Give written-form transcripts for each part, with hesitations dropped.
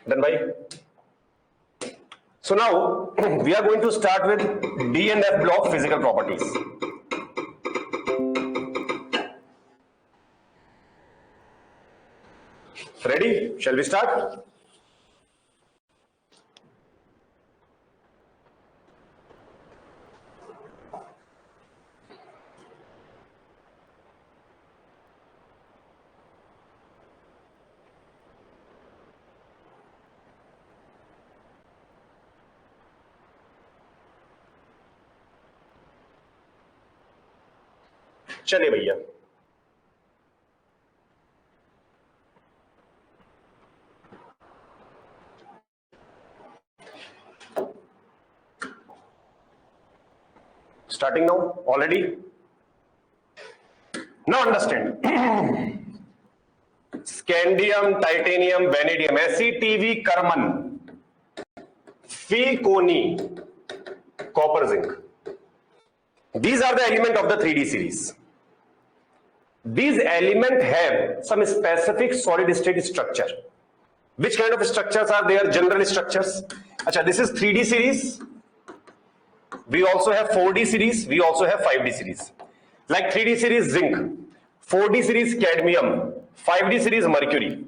Done by. So now we are going to start with D and F block physical properties. Ready? Shall we start? चलिए भैया, starting now already. Now understand. Scandium, titanium, vanadium, SeTV, Karman, Fe, Coni, copper, zinc. These are the elements of the 3D series. These elements have some specific solid state structure. Which kind of structures are there? General structures. Achha, this is 3D series. We also have 4D series. We also have 5D series. Like 3D series zinc, 4D series cadmium, 5D series mercury.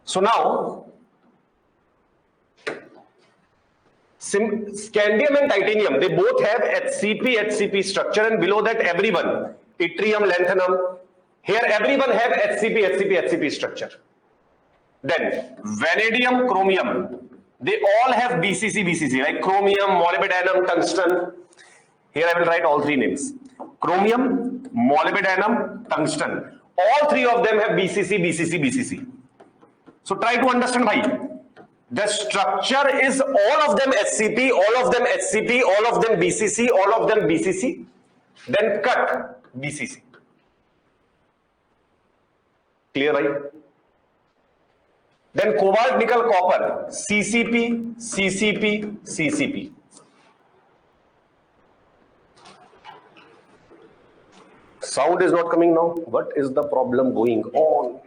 So now, scandium and titanium, they both have HCP structure, and below that everyone, yttrium, lanthanum, here everyone have HCP structure. Then vanadium, chromium, they all have BCC, like chromium, molybdenum, tungsten. Here I will write all three names. Chromium, molybdenum, tungsten. All three of them have BCC. So try to understand, bhai. The structure is all of them SCP, all of them HCP, all of them BCC, all of them BCC. Then cut BCC. Clear, right? Then cobalt, nickel, copper, CCP. Sound is not coming now. What is the problem going on?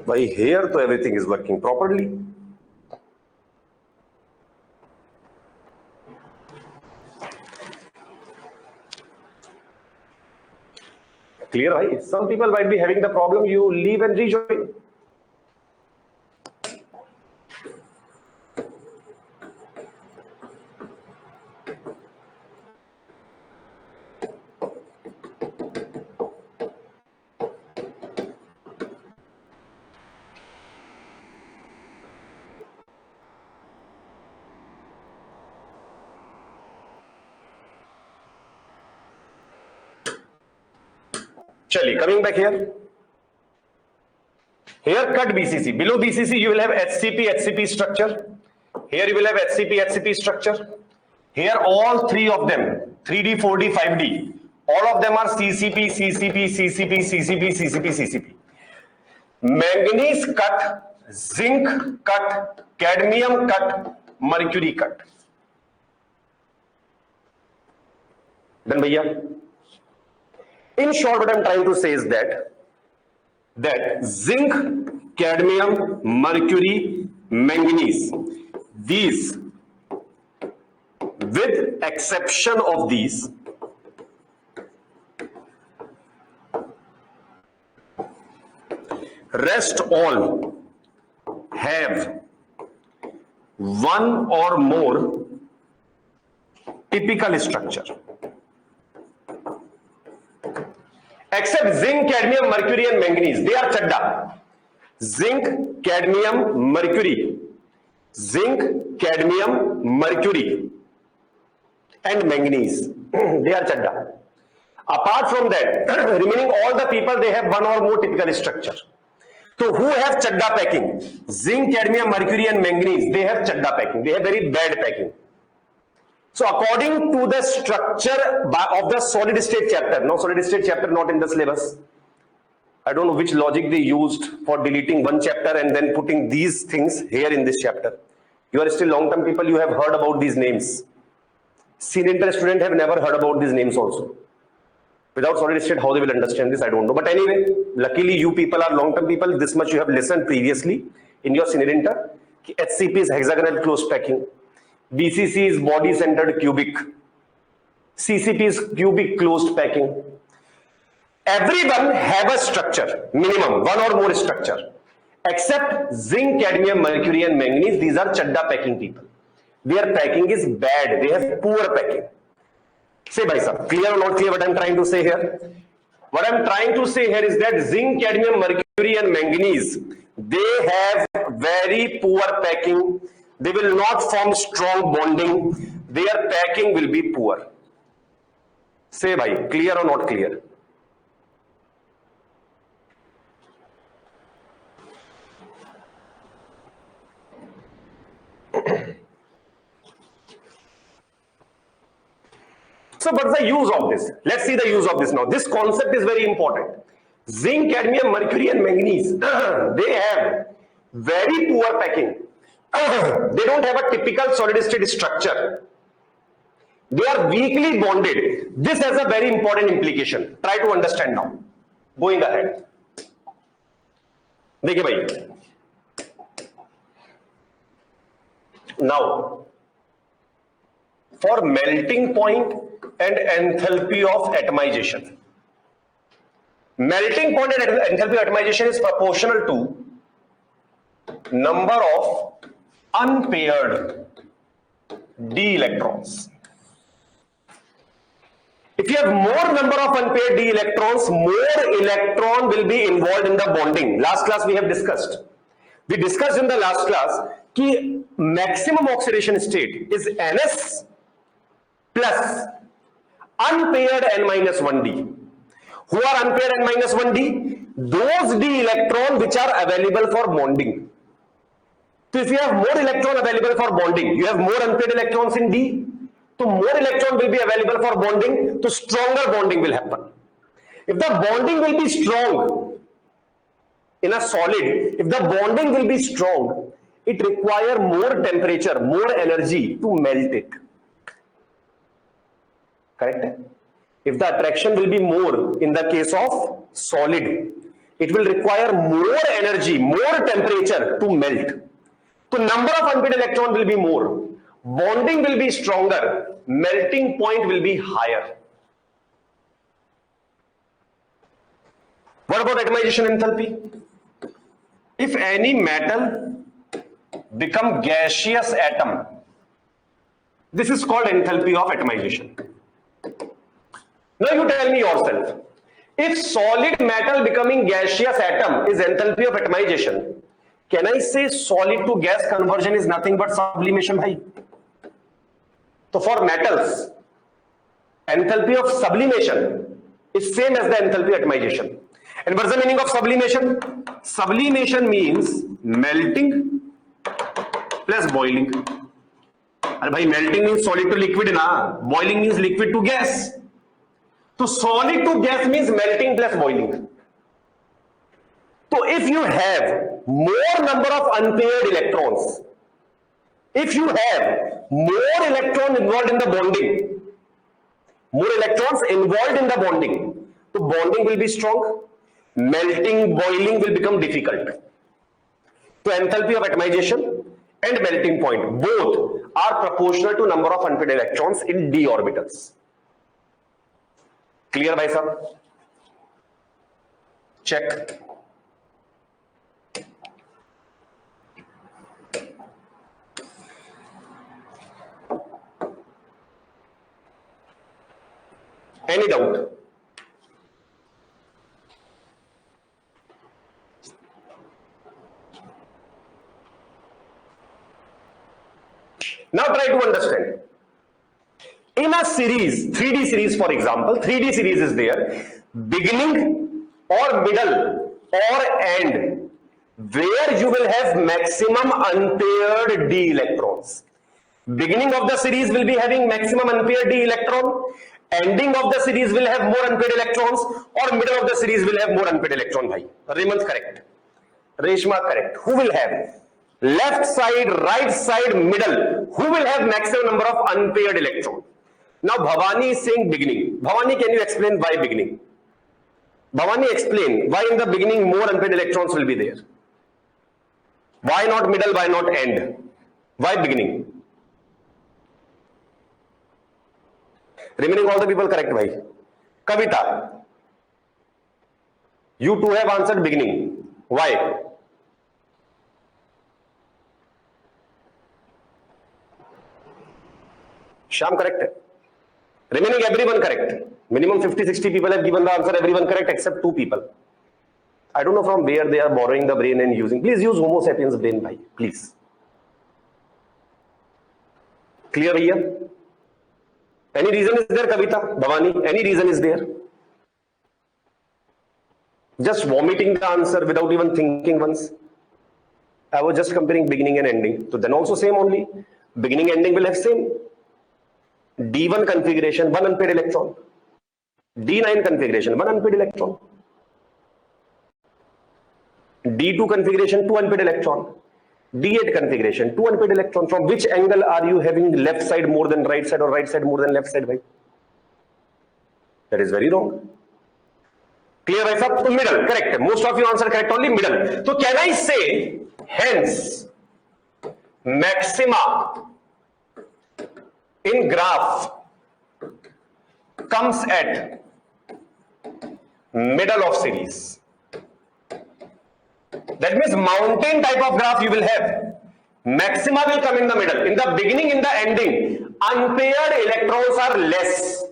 By here, so everything is working properly. Clear, right? Some people might be having the problem. You leave and rejoin. Chali, coming back here. Here cut BCC. Below BCC you will have HCP structure. Here you will have HCP structure. Here all three of them, 3D, 4D, 5D, all of them are CCP. Manganese cut, zinc cut, cadmium cut, mercury cut. Then bhaiya. In short, what I am trying to say is that zinc, cadmium, mercury, manganese, these, with exception of these, rest all have one or more typical structure. Except zinc, cadmium, mercury and manganese, they are chadda. Zinc, cadmium, mercury, zinc, cadmium, mercury and manganese. They are chadda. Apart from that, remaining all the people, they have one or more typical structure. So who have chadda packing? Zinc, cadmium, mercury and manganese, they have chadda packing. They have very bad packing. So according to the structure of the solid state chapter, no solid state chapter not in the syllabus. I don't know which logic they used for deleting one chapter and then putting these things here in this chapter. You are still long-term people, you have heard about these names. Senior inter student have never heard about these names also. Without solid state, how they will understand this, I don't know. But anyway, luckily you people are long-term people. This much you have listened previously in your senior inter. HCP is hexagonal closed packing. BCC is body-centered cubic. CCP is cubic closed packing. Everyone have a structure, minimum one or more structure, except zinc, cadmium, mercury and manganese. These are chadda packing people. Their packing is bad. They have poor packing. Say bhai sir, clear or not clear what I'm trying to say here? What I'm trying to say here is that zinc, cadmium, mercury and manganese, they have very poor packing. They will not form strong bonding. Their packing will be poor. Say bhai, clear or not clear? So what's the use of this? Let's see the use of this now. This concept is very important. Zinc, cadmium, mercury and manganese, they have very poor packing. They don't have a typical solid state structure. They are weakly bonded. This has a very important implication. Try to understand now. Going ahead. देखिए भाई. Now, for melting point and enthalpy of atomization. Melting point and enthalpy of atomization is proportional to number of unpaired d electrons. If you have more number of unpaired d electrons, more electron will be involved in the bonding. Last class we have discussed. We discussed in the last class कि maximum oxidation state is Ns plus unpaired n-1d. Who are unpaired n-1d? Those d electron which are available for bonding. So if you have more electron available for bonding, you have more unpaired electrons in d, so more electron will be available for bonding, so stronger bonding will happen. If the bonding will be strong in a solid, if the bonding will be strong, it requires more temperature, more energy to melt it. Correct? If the attraction will be more in the case of solid, it will require more energy, more temperature to melt. So number of unpaired electron will be more, bonding will be stronger, melting point will be higher. What about atomization enthalpy? If any metal become gaseous atom, this is called enthalpy of atomization. Now you tell me yourself, if solid metal becoming gaseous atom is enthalpy of atomization, can I say solid to gas conversion is nothing but sublimation, bhai? So for metals, enthalpy of sublimation is same as the enthalpy of atomization. And what's the meaning of sublimation? Sublimation means melting plus boiling. And bhai, melting means solid to liquid na, boiling means liquid to gas. So solid to gas means melting plus boiling. So if you have more number of unpaired electrons, if you have more electrons involved in the bonding, more electrons involved in the bonding, so bonding will be strong, melting, boiling will become difficult. So enthalpy of atomization and melting point both are proportional to number of unpaired electrons in d orbitals. Clear, bhai sahab? Check. Any doubt? Now try to understand. In a series, 3D series for example, 3D series is there, beginning or middle or end, where you will have maximum unpaired d electrons. Beginning of the series will be having maximum unpaired d electron, ending of the series will have more unpaired electrons, or middle of the series will have more unpaired electron. Bhai, Raymond correct, Reshma correct. Who will have left side, right side, middle? Who will have maximum number of unpaired electron? Now Bhavani is saying beginning. Bhavani, can you explain why beginning? Bhavani, explain why in the beginning more unpaired electrons will be there. Why not middle? Why not end? Why beginning? Remaining all the people correct, bhai. Kavita, you two have answered beginning. Why? Sham correct. Remaining everyone correct. Minimum 50-60 people have given the answer, everyone correct except 2 people. I don't know from where they are borrowing the brain and using. Please use Homo sapiens brain, bhai. Please. Clear here? Any reason is there, Kavita? Bhavani, any reason is there? Just vomiting the answer without even thinking once. I was just comparing beginning and ending. So then also same only. Beginning ending will have same. D1 configuration, 1 unpaired electron. D9 configuration, 1 unpaired electron. D2 configuration, 2 unpaired electron. D8 configuration, 2 unpaired electron. From which angle are you having left side more than right side or right side more than left side? Bhai? That is very wrong. Clear, bhai sab? So middle, correct. Most of you answer correct, only middle. So can I say, hence, maxima in graph comes at middle of series. That means mountain type of graph you will have. Maxima will come in the middle. In the beginning, in the ending, unpaired electrons are less.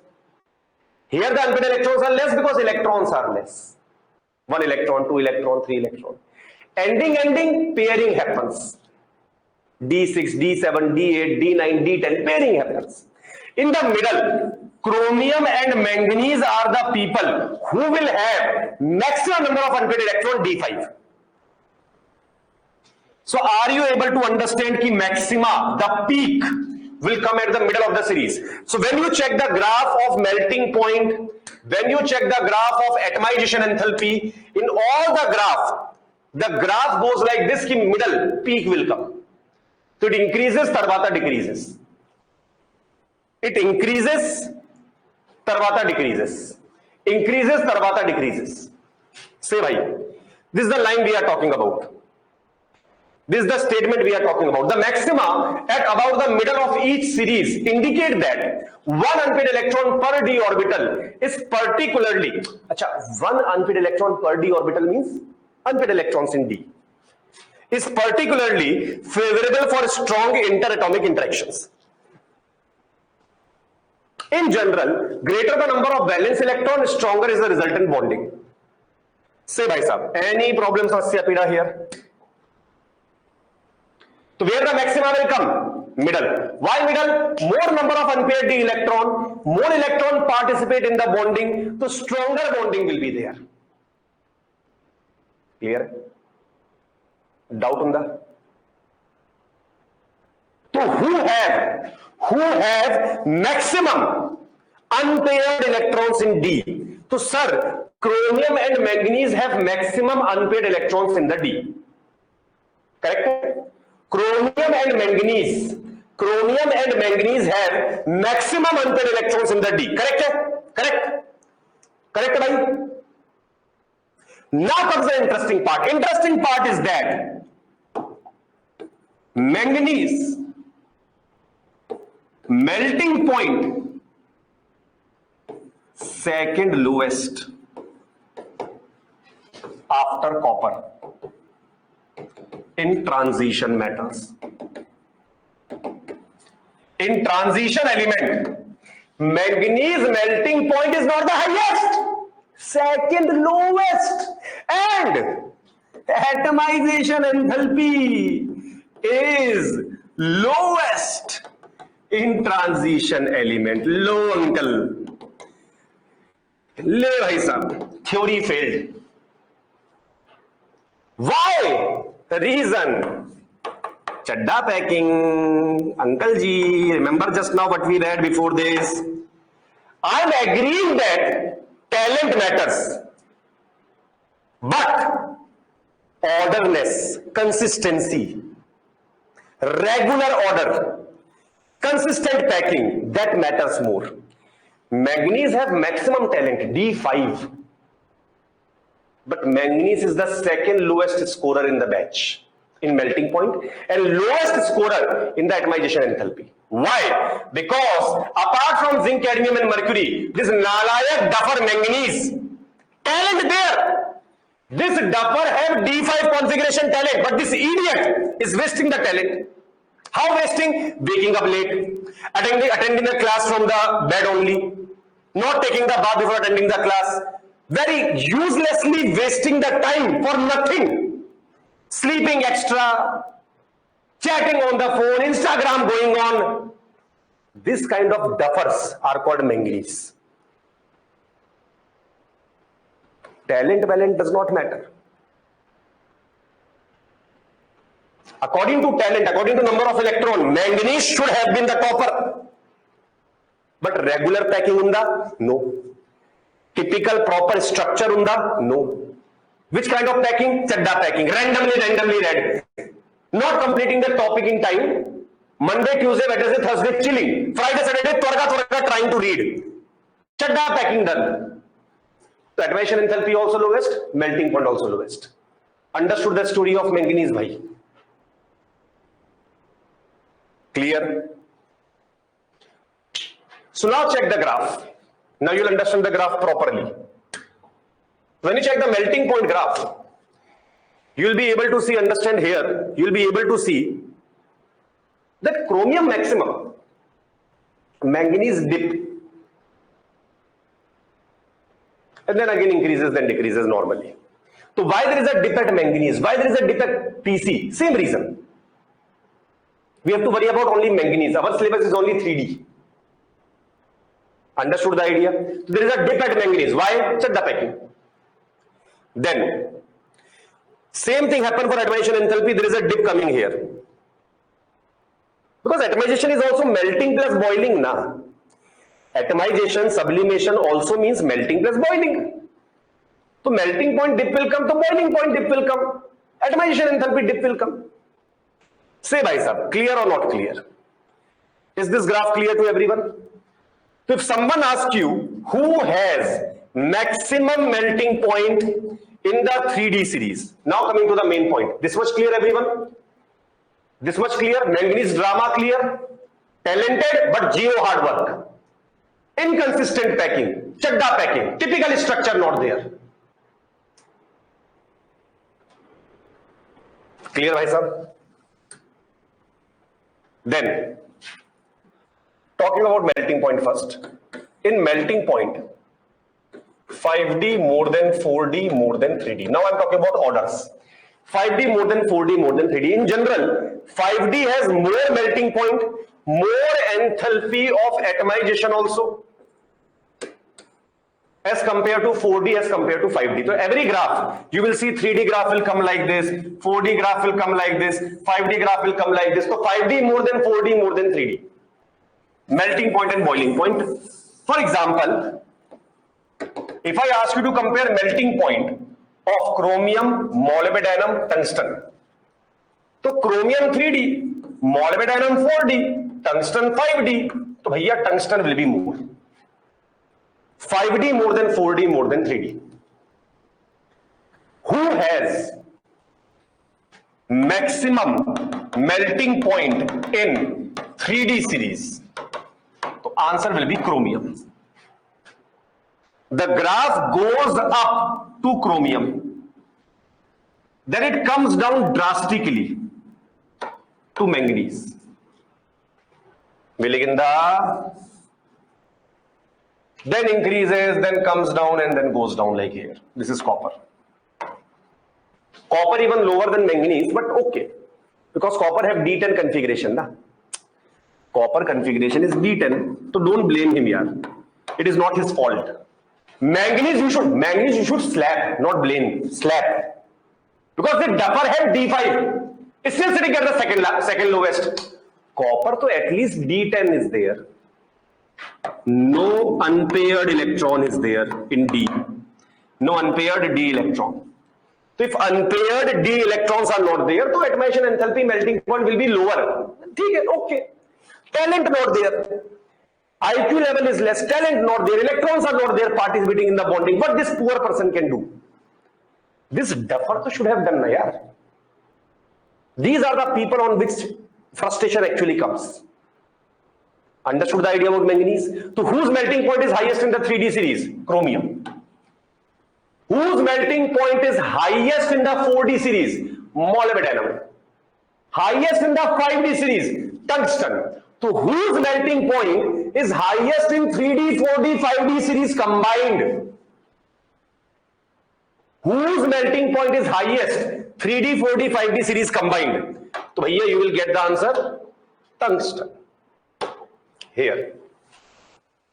Here the unpaired electrons are less because electrons are less. 1 electron, 2 electron, 3 electron. Ending, pairing happens. D6, D7, D8, D9, D10, pairing happens. In the middle, chromium and manganese are the people who will have maximum number of unpaired electron, D5. So are you able to understand ki maxima, the peak, will come at the middle of the series? So when you check the graph of melting point, when you check the graph of atomization enthalpy, in all the graph goes like this, ki middle peak will come. So it increases, Tarvata decreases. It increases, Tarvata decreases. Increases, Tarvata decreases. Say bhai, this is the line we are talking about. This is the statement we are talking about. The maxima at about the middle of each series indicate that 1 unpaired electron per d orbital is particularly, acha, 1 unpaired electron per d orbital means unpaired electrons in d, is particularly favorable for strong interatomic interactions. In general, greater the number of valence electron, stronger is the resultant bonding. Say bhai sahab, any problems Asya Pida here? So where the maxima will come? Middle. Why middle? More number of unpaired d electron, more electron participate in the bonding, so stronger bonding will be there. Clear? Doubt on that? So who have maximum unpaired electrons in D? So sir, chromium and manganese have maximum unpaired electrons in the D. Correct? Chromium and manganese have maximum unpaired electrons in the D. Correct? Correct, bhai? Now comes the interesting part. Interesting part is that manganese melting point second lowest after copper in transition metals. In transition element, manganese melting point is not the highest, second lowest, and atomization enthalpy is lowest in transition element. Low uncle, ले भाई साहब, theory failed. Why? The reason. Chadda packing. Uncle ji, remember just now what we read before this? I'm agreeing that talent matters, but orderness, consistency, regular order, consistent packing, that matters more. Manganese have maximum talent, D5. But manganese is the second lowest scorer in the batch in melting point and lowest scorer in the atomization enthalpy. Why? Because apart from zinc, cadmium and mercury, this nalayak duffer manganese, talent there. This duffer have D5 configuration talent, but this idiot is wasting the talent. How wasting? Waking up late, attending the class from the bed only, not taking the bath before attending the class, very uselessly wasting the time for nothing, sleeping extra, chatting on the phone, Instagram going on. This kind of duffers are called manganese. Talent does not matter. According to talent, according to number of electron, manganese should have been the topper. But regular packing unda? No. Typical proper structure unda? No. Which kind of packing? Chadda packing. Randomly read. Not completing the topic in time. Monday, Tuesday, Wednesday, Thursday chilling. Friday, Saturday, twarga trying to read. Chadda packing done. So atomization enthalpy also lowest, melting point also lowest. Understood the story of manganese, bhai? Clear? So now check the graph. Now you'll understand the graph properly. When you check the melting point graph, you'll be able to see, understand here, you'll be able to see that chromium maximum, manganese dip, and then again increases, then decreases normally. So why there is a dip at manganese? Why there is a dip at PC? Same reason. We have to worry about only manganese. Our syllabus is only 3D. Understood the idea? So there is a dip at manganese. Why? Check the packing. Then, same thing happened for atomization enthalpy. There is a dip coming here. Because atomization is also melting plus boiling, na? Atomization, sublimation also means melting plus boiling. So melting point dip will come, so boiling point dip will come. Atomization enthalpy dip will come. Say bhai sahab, clear or not clear? Is this graph clear to everyone? So if someone asks you who has maximum melting point in the 3D series, now coming to the main point. This much clear everyone? This much clear? Manganese drama clear? Talented but zero hard work. Inconsistent packing, chadda packing, typical structure not there. Clear bhai sahab? Then, talking about melting point first. In melting point, 5D more than 4D more than 3D. Now I'm talking about orders. 5D more than 4D more than 3D. In general, 5D has more melting point, more enthalpy of atomization also, as compared to 4D, as compared to 5D. So every graph, you will see 3D graph will come like this, 4D graph will come like this, 5D graph will come like this. So 5D more than 4D more than 3D. Melting point and boiling point. For example, if I ask you to compare melting point of chromium, molybdenum, tungsten. So chromium 3D, molybdenum 4D, tungsten 5D. So bhaiya tungsten will be more. 5D more than 4D more than 3D. Who has maximum melting point in 3D series? So answer will be chromium. The graph goes up to chromium, then it comes down drastically to manganese. Viliginda, then increases, then comes down, and then goes down like here. This is copper. Copper even lower than manganese, but okay, because copper have D10 configuration. Na? Copper configuration is D10, so don't blame him, yaar. It is not his fault. Manganese you should slap, not blame. Slap, because the duffer had D5 is still sitting at the second lowest. Copper, so at least D10 is there. No unpaired electron is there in D. No unpaired D electron. So if unpaired D electrons are not there, so atomization enthalpy melting point will be lower. Okay. Talent not there. IQ level is less. Talent not there. Electrons are not there participating in the bonding. What this poor person can do? This duffer should have done, yaar. These are the people on which frustration actually comes. Understood the idea about manganese? So whose melting point is highest in the 3D series? Chromium. Whose melting point is highest in the 4D series? Molybdenum. Highest in the 5D series? Tungsten. So whose melting point is highest in 3D, 4D, 5D series combined? Whose melting point is highest? 3D, 4D, 5D series combined. So bhaiya, you will get the answer. Tungsten. Here.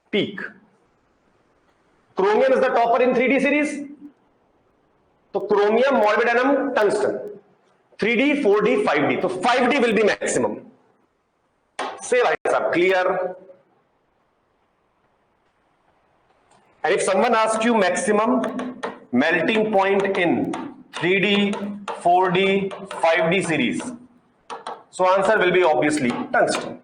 Peak. Chromium is the topper in 3D series. So chromium, molybdenum, tungsten. 3D, 4D, 5D. So 5D will be maximum. Say bhai sahab, clear? And if someone asks you maximum melting point in 3D, 4D, 5D series, so answer will be obviously tungsten.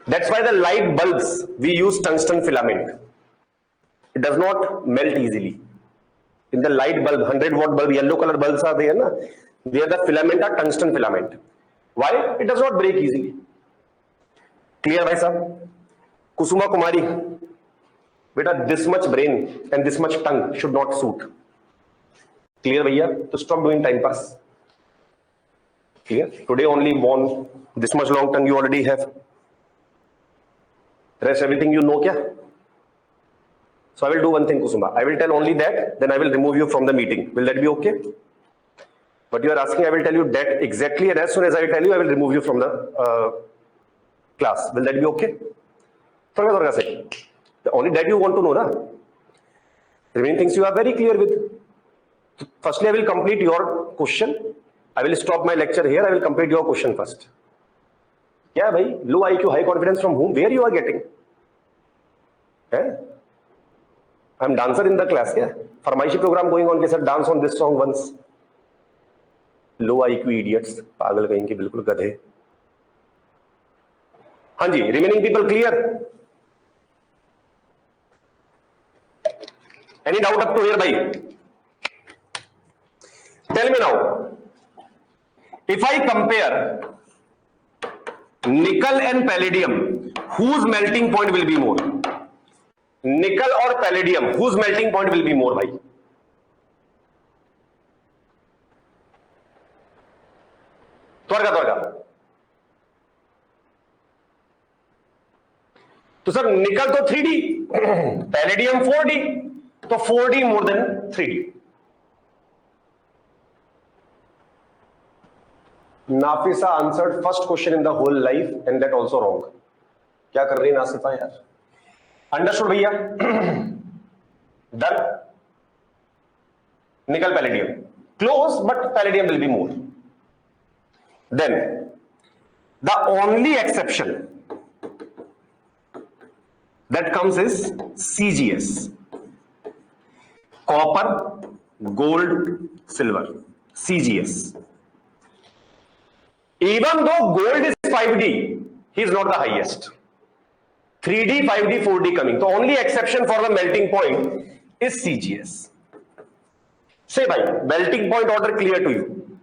That's why the light bulbs, we use tungsten filament. It does not melt easily. In the light bulb, 100 watt bulb, yellow color bulbs are there, na? There the filament are tungsten filament. Why? It does not break easily. Clear, bhai sahab? Kusuma Kumari, beta, this much brain and this much tongue should not suit. Clear, bhaiya? So stop doing time pass. Clear? Today only born, this much long tongue you already have. Rest everything you know, kya? So I will do one thing, Kusuma. I will tell only that, then I will remove you from the meeting. Will that be okay? But you are asking, I will tell you that exactly, and as soon as I tell you, I will remove you from the class. Will that be okay? Only that you want to know, na? The remaining things you are very clear with. Firstly, I will complete your question. I will stop my lecture here. I will complete your question first. Yeah, bhai, low IQ, high confidence from whom? Where you are getting? Eh? I'm dancer in the class, yeah. Farmaishi program going on, sir, dance on this song once. Low IQ idiots, pagal kahinge, bilkul gadhe. Hanji, remaining people clear? Any doubt up to here, bhai? Tell me now. If I compare nickel and palladium, whose melting point will be more? Nickel or palladium, whose melting point will be more, bhai? Twarga. तो sir निकल तो 3D, palladium 4D, तो 4D more than 3D. Nafisa answered first question in the whole life and that also wrong. क्या कर रही है नासिफा यार? Understood भैया? Done. Nickel palladium. Close, but palladium will be more. Then the only exception that comes is CGS. Copper, gold, silver. CGS. Even though gold is 5D, he is not the highest. 3D, 5D, 4D coming. The only exception for the melting point is CGS. Say bhai, melting point order clear to you?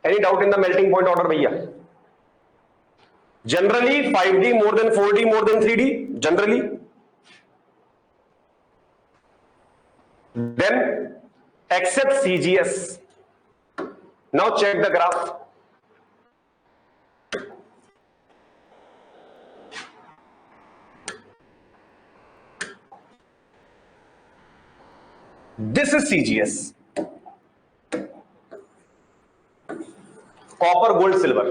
Any doubt in the melting point order, bhaiya? Generally, 5D more than 4D more than 3D. Generally. Then, except CGS. Now check the graph. This is CGS. Copper, gold, silver.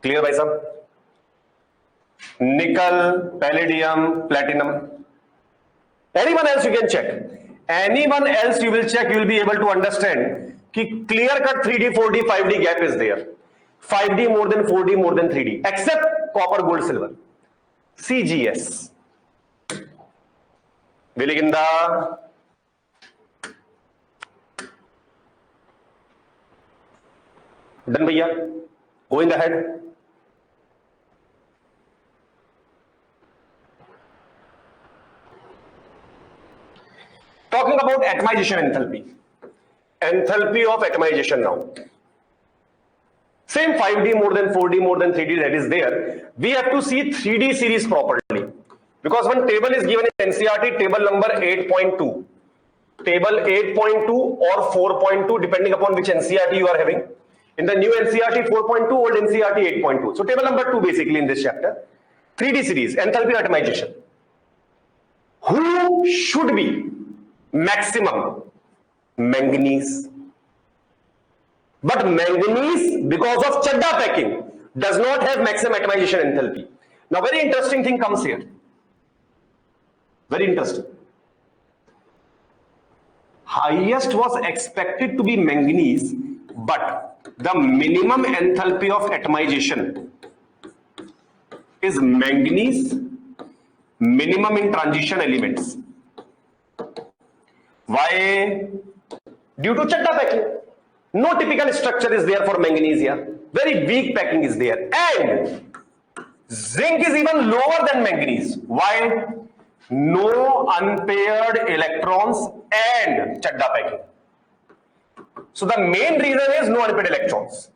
Clear भाई साहब? निकल, palladium, platinum. Anyone else you can check. Anyone else you will check, you will be able to understand कि clear cut 3D, 4D, 5D gap is there. 5D more than 4D more than 3D, except copper, gold, silver. CGS. Viliginda. Done भैया. Going ahead. Talking about atomization enthalpy. Enthalpy of atomization now. Same 5D more than 4D more than 3D that is there. We have to see 3D series properly. Because one table is given in NCERT, table number 8.2. Table 8.2 or 4.2 depending upon which NCERT you are having. In the new NCERT 4.2, old NCERT 8.2. So table number 2 basically in this chapter. 3D series, enthalpy atomization. Who should be maximum? Manganese. But manganese, because of Chadda packing, does not have maximum atomization enthalpy. Now very interesting thing comes here. Very interesting. Highest was expected to be manganese, but the minimum enthalpy of atomization is manganese, minimum in transition elements. Why? Due to Chadda packing. No typical structure is there for manganese here. Very weak packing is there. And zinc is even lower than manganese. Why? No unpaired electrons and Chadda packing. So the main reason is no unpaired electrons.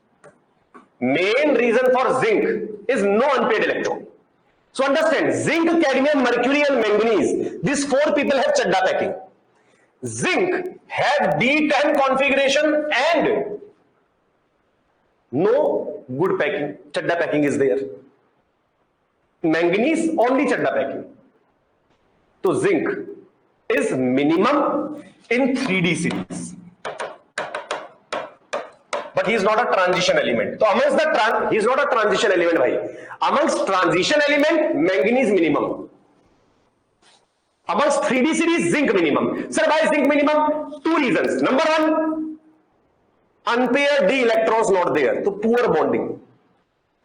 Main reason for zinc is no unpaired electron. So understand, zinc, cadmium, mercury and manganese, these four people have Chadda packing. Zinc have D10 configuration and no good packing. Chadda packing is there. Manganese only Chadda packing. So zinc is minimum in 3D series. But he is not a transition element. So amongst the he is not a transition element, bhai. Amongst transition element, manganese minimum. Amongst 3D series, zinc minimum. Sir, why zinc minimum? Two reasons. Number one, unpaired d electrons not there, so poor bonding.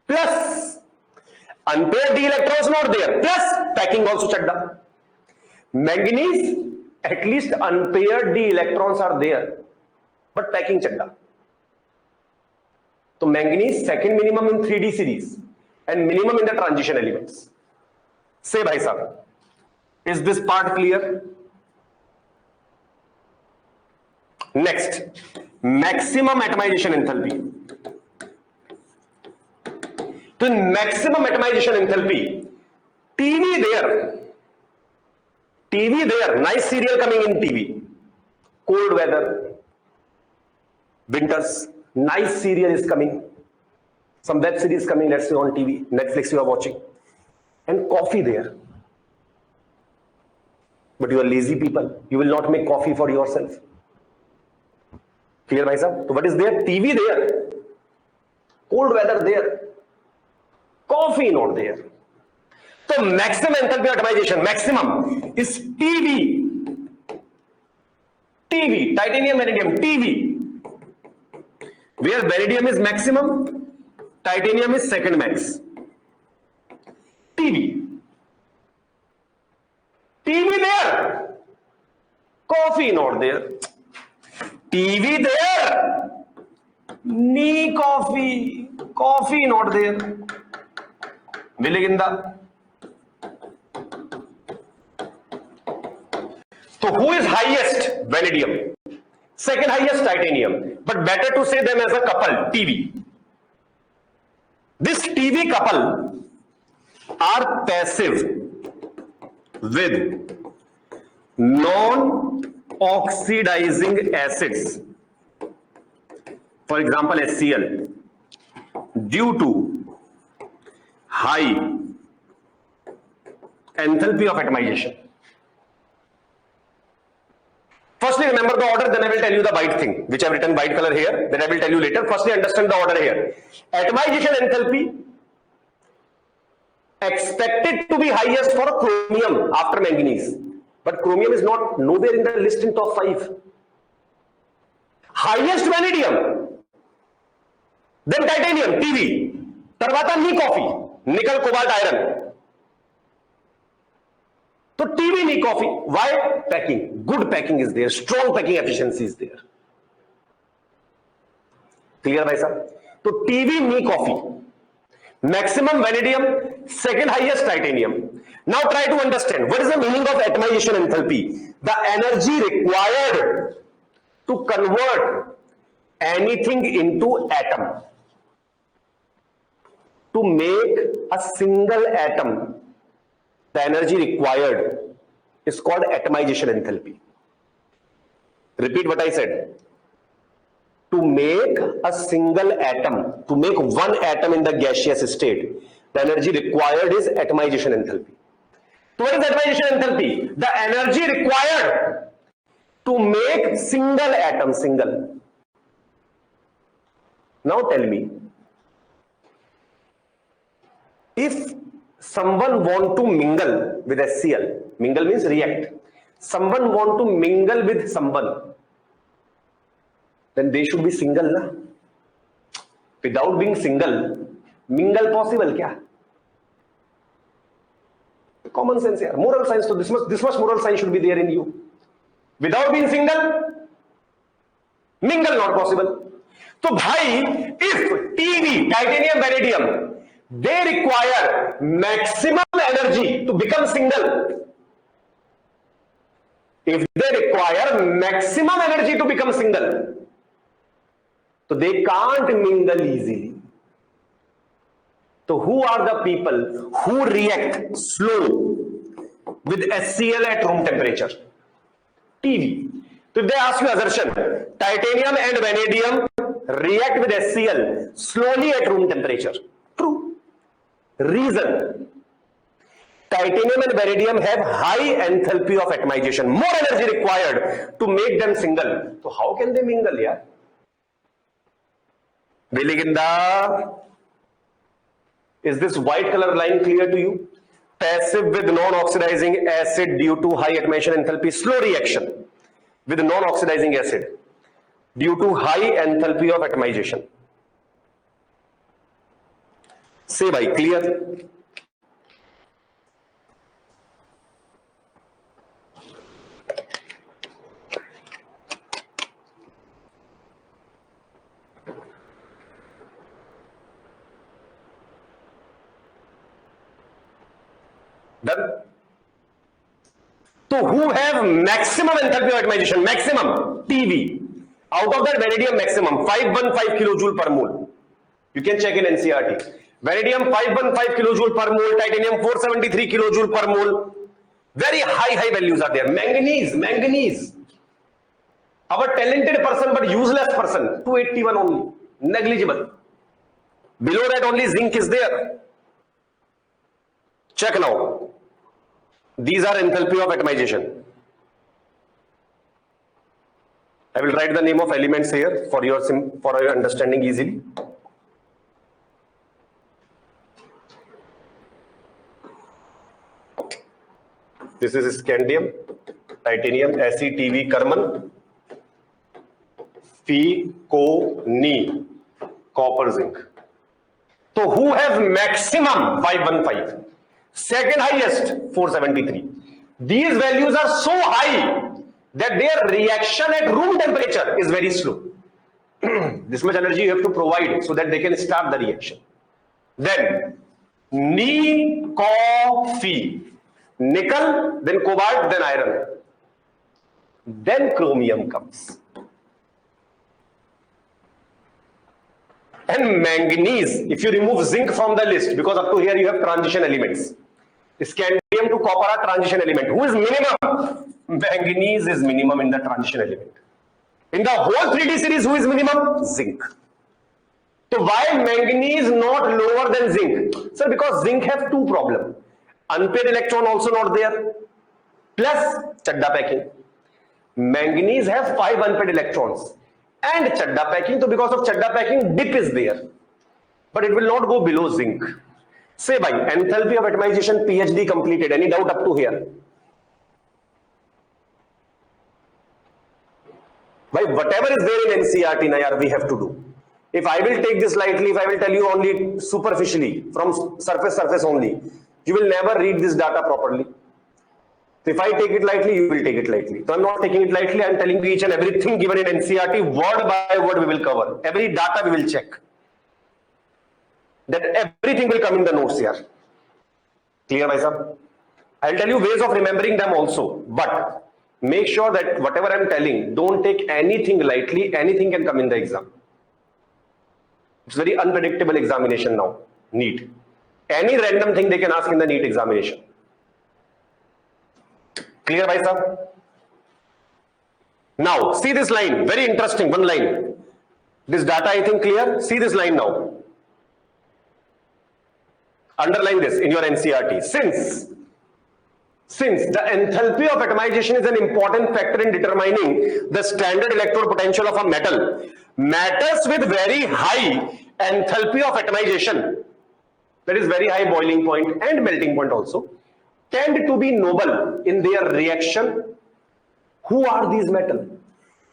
Plus, unpaired d electrons not there. Plus, packing also Chadda. Manganese, at least unpaired d electrons are there, but packing Chadda. So manganese second minimum in 3D series and minimum in the transition elements. Say bhai sahab. Is this part clear? Next, maximum atomization enthalpy. So in maximum atomization enthalpy, TV there, nice serial coming in TV. Cold weather, winters, nice serial is coming. Some web series coming, let's say on TV, Netflix you are watching. And coffee there. But you are lazy people. You will not make coffee for yourself. Clear, bhai sahab? So what is there? TV there. Cold weather there. Coffee not there. So maximum enthalpy atomization, maximum is TV. TV, titanium, vanadium, TV. Where vanadium is maximum, titanium is second max. TV. TV there, coffee not there. TV there, knee coffee, coffee not there. Viliginda. So who is highest? Vanadium. Second highest, titanium. But better to say them as a couple, TV. This TV couple are passive with non-oxidizing acids, for example HCl, due to high enthalpy of atomization. Firstly, remember the order, then I will tell you the white thing, which I have written white color here, then I will tell you later. Firstly, understand the order here. Atomization enthalpy expected to be highest for chromium after manganese. But chromium is not nowhere in the list in top 5. Highest vanadium, then titanium, TV, tarvata knee coffee, nickel, cobalt, iron. So TV knee coffee, why? Packing, good packing is there, strong packing efficiency is there. Clear bhai sir? So TV knee coffee, maximum vanadium, second highest titanium. Now try to understand what is the meaning of atomization enthalpy. The energy required to convert anything into atom. To make a single atom, the energy required is called atomization enthalpy. Repeat what I said. To make a single atom, to make one atom in the gaseous state, the energy required is atomization enthalpy. So what is atomization enthalpy? The energy required to make single atom, single. Now tell me, if someone want to mingle with HCl, mingle means react. Someone want to mingle with someone, then they should be single, na? Without being single, mingle possible kya? Common sense here, moral science. So this much moral science should be there in you. Without being single, mingle not possible. So bhai, if TV, titanium, vanadium, they require maximum energy to become single. If they require maximum energy to become single, so they can't mingle easily. So who are the people who react slow with HCl at room temperature? TV. So if they ask you assertion, titanium and vanadium react with HCl slowly at room temperature. True. Reason. Titanium and vanadium have high enthalpy of atomization, more energy required to make them single. So how can they mingle here? Viliginda, is this white color line clear to you? Passive with non-oxidizing acid due to high atomization enthalpy, slow reaction with non-oxidizing acid due to high enthalpy of atomization. Say bhai, clear? Done? So who have maximum enthalpy of atomization? Maximum, TV. Out of that, vanadium maximum 515 kilojoule per mole. You can check in NCERT. Vanadium 515 kilojoule per mole, titanium 473 kilojoule per mole. Very high values are there. Manganese. Our talented person but useless person, 281 only. Negligible. Below that only zinc is there. Check now. These are enthalpy of atomization. I will write the name of elements here for your understanding easily. This is scandium, titanium, Fe, TV, Carmon, Fe, Co, Ni, copper, zinc. So who have maximum 515? Second highest 473. These values are so high that their reaction at room temperature is very slow. This much energy you have to provide so that they can start the reaction. Then Ni, Co, Fe. Nickel, then cobalt, then iron. Then chromium comes. And manganese, if you remove zinc from the list, because up to here you have transition elements. Scandium to copper are transition element. Who is minimum? Manganese is minimum in the transition element. In the whole 3D series, who is minimum? Zinc. So why manganese not lower than zinc? Sir, because zinc have two problems. Unpaired electron also not there. Plus chadda packing. Manganese have 5 unpaired electrons. And chadda packing, so because of chadda packing, dip is there, but it will not go below zinc. Say by enthalpy of atomization, PhD completed. Any doubt up to here? By whatever is there in NCERT, Nayar, we have to do. If I will take this lightly, if I will tell you only superficially, from surface only, you will never read this data properly. So if I take it lightly, you will take it lightly. So I'm not taking it lightly. I'm telling you each and everything given in NCERT, word by word we will cover. Every data we will check. That everything will come in the notes here. Clear, bhai sahab? I'll tell you ways of remembering them also. But make sure that whatever I'm telling, don't take anything lightly. Anything can come in the exam. It's very unpredictable examination now. NEET. Any random thing they can ask in the NEET examination. Clear, bhai sahab? Now, see this line. Very interesting. One line. This data, I think, clear. See this line now. Underline this in your NCERT. Since the enthalpy of atomization is an important factor in determining the standard electrode potential of a metal, metals with very high enthalpy of atomization, that is very high boiling point and melting point also, tend to be noble in their reaction. Who are these metals?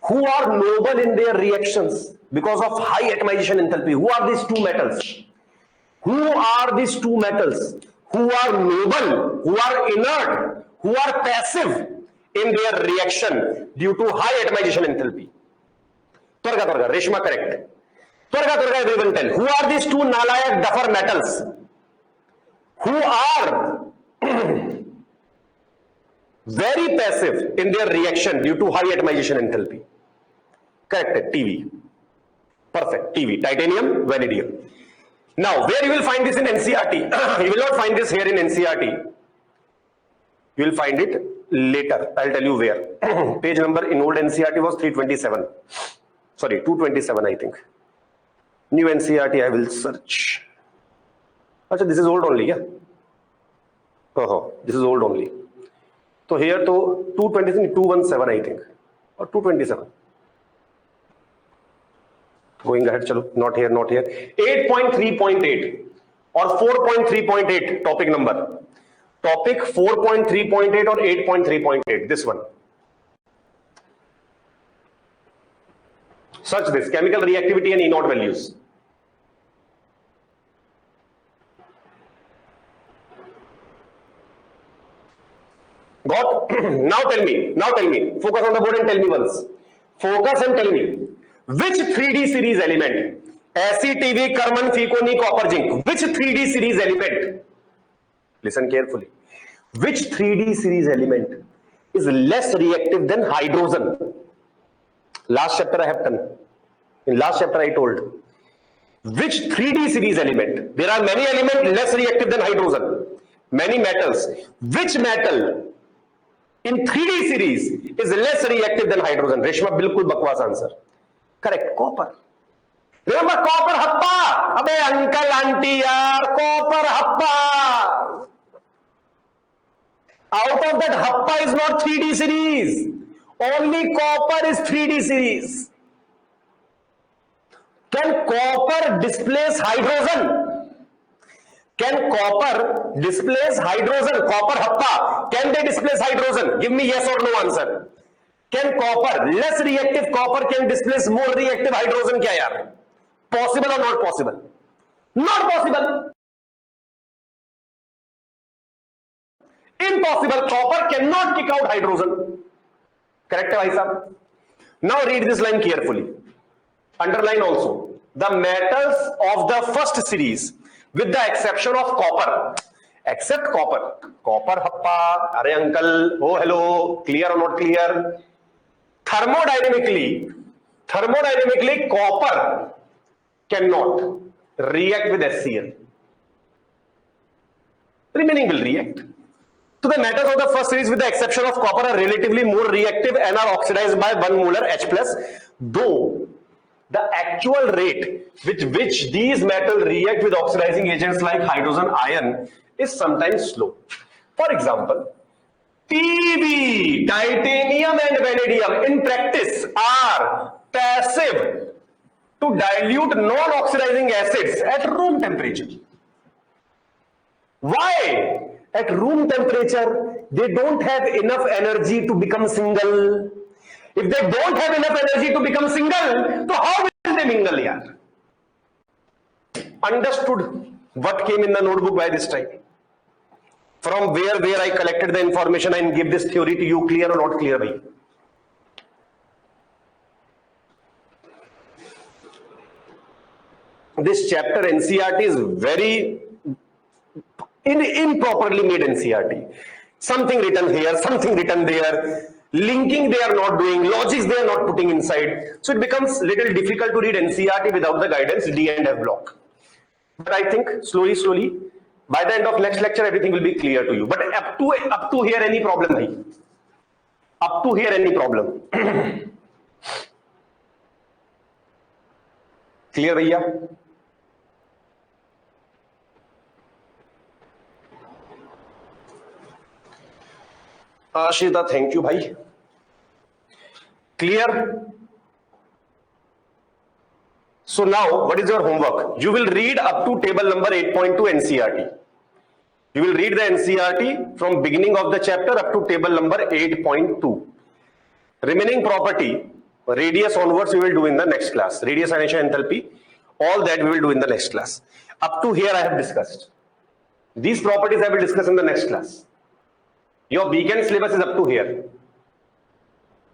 Who are noble in their reactions because of high atomization enthalpy? Who are these two metals? Who are these two metals? Who are noble, who are inert, who are passive in their reaction due to high atomization enthalpy? Twarga, Reshma correct. Twarga, everyone tell. Who are these two nalayak duffer metals? Who are very passive in their reaction due to high atomization enthalpy? Correct, TV. Perfect, TV. Titanium, vanadium. Now, where you will find this in NCERT? You will not find this here in NCERT. You will find it later. I'll tell you where. Page number in old NCERT was 327. Sorry, 227, I think. New NCERT, I will search. Achha, this is old only, yeah? Oh, this is old only. So here to 227, 217, I think. Or 227. Going ahead, chalo, not here, not here. 8.3.8 or 4.3.8 topic number. Topic 4.3.8 or 8.3.8, this one. Search this, chemical reactivity and E0 values. Got? Now tell me, focus on the board and tell me once. Focus and tell me. Which 3D series element? ACTV, Karman, Ficoni, copper, zinc. Which 3D series element? Listen carefully. Which 3D series element is less reactive than hydrogen? Last chapter I have done. In last chapter I told. Which 3D series element? There are many elements less reactive than hydrogen. Many metals. Which metal in 3D series is less reactive than hydrogen? Reshma, bilkul bakwas answer. Correct, copper. Remember copper happa? Abey uncle, auntie, yaar, copper happa. Out of that, happa is not 3D series. Only copper is 3D series. Can copper displace hydrogen? Can copper displace hydrogen? Copper happa. Can they displace hydrogen? Give me yes or no answer. Can copper, less reactive copper can displace more reactive hydrogen? Kya yaar? Possible or not possible? Not possible. Impossible. Copper cannot kick out hydrogen. Correct, bhai sahab? Now read this line carefully. Underline also. The metals of the first series, with the exception of copper. Except copper. Copper happa. Arey uncle. Oh hello. Clear or not clear? Thermodynamically, copper cannot react with HCl. Remaining will react. So the metals of the first series with the exception of copper are relatively more reactive and are oxidized by 1 molar H+, though the actual rate with which these metals react with oxidizing agents like hydrogen ion is sometimes slow. For example, TB, titanium and vanadium, in practice are passive to dilute non-oxidizing acids at room temperature. Why? At room temperature, they don't have enough energy to become single. If they don't have enough energy to become single, so how will they mingle here? Understood what came in the notebook by this time? From where I collected the information and give this theory to you, clear or not clear, bhai? This chapter NCERT is very improperly made NCERT. Something written here, something written there, linking they are not doing, logics they are not putting inside. So it becomes little difficult to read NCERT without the guidance D and F block. But I think slowly, by the end of next lecture, everything will be clear to you. But up to here, any problem, bhai? Up to here, any problem? Clear, bhaiya? Ashita, thank you, bhai. Clear? So now, what is your homework? You will read up to table number 8.2 NCERT. You will read the NCERT from beginning of the chapter up to table number 8.2. Remaining property, radius onwards, we will do in the next class. Radius, inertia, enthalpy, all that we will do in the next class. Up to here, I have discussed. These properties I will discuss in the next class. Your weekend syllabus is up to here.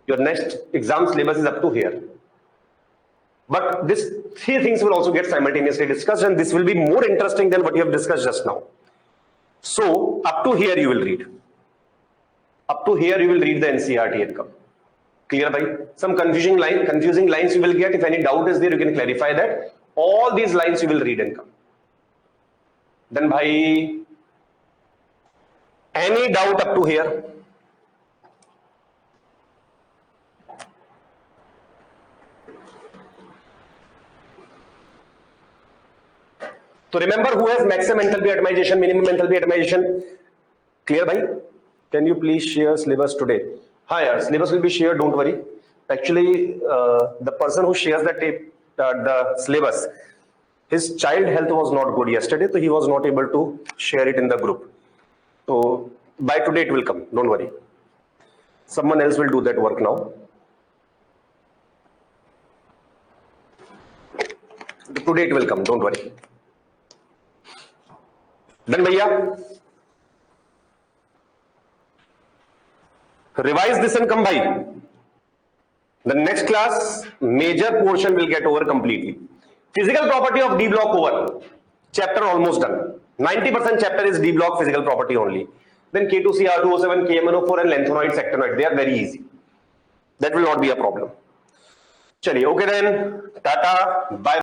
Your next exam syllabus is up to here. But these three things will also get simultaneously discussed, and this will be more interesting than what you have discussed just now. So, up to here you will read. Up to here you will read the NCERT income. Clear, bhai? Some confusing lines you will get. If any doubt is there, you can clarify that. All these lines you will read and come. Then, bhai, any doubt up to here? So remember who has maximum enthalpy atomization, minimum enthalpy atomization. Clear, bhai? Can you please share syllabus today? Hi, yeah, syllabus will be shared, don't worry. Actually, the person who shares the syllabus, his child health was not good yesterday, so he was not able to share it in the group. So by today it will come, don't worry. Someone else will do that work now. Today it will come, don't worry. Then bhaiya, revise this and come, bhai. The next class, major portion will get over completely. Physical property of D block over. Chapter almost done. 90% chapter is D block physical property only. Then K2C, R2O7, KMNO4 and lanthanoid, sectanoid. They are very easy. That will not be a problem. Chaliye, okay then. Tata. Bye.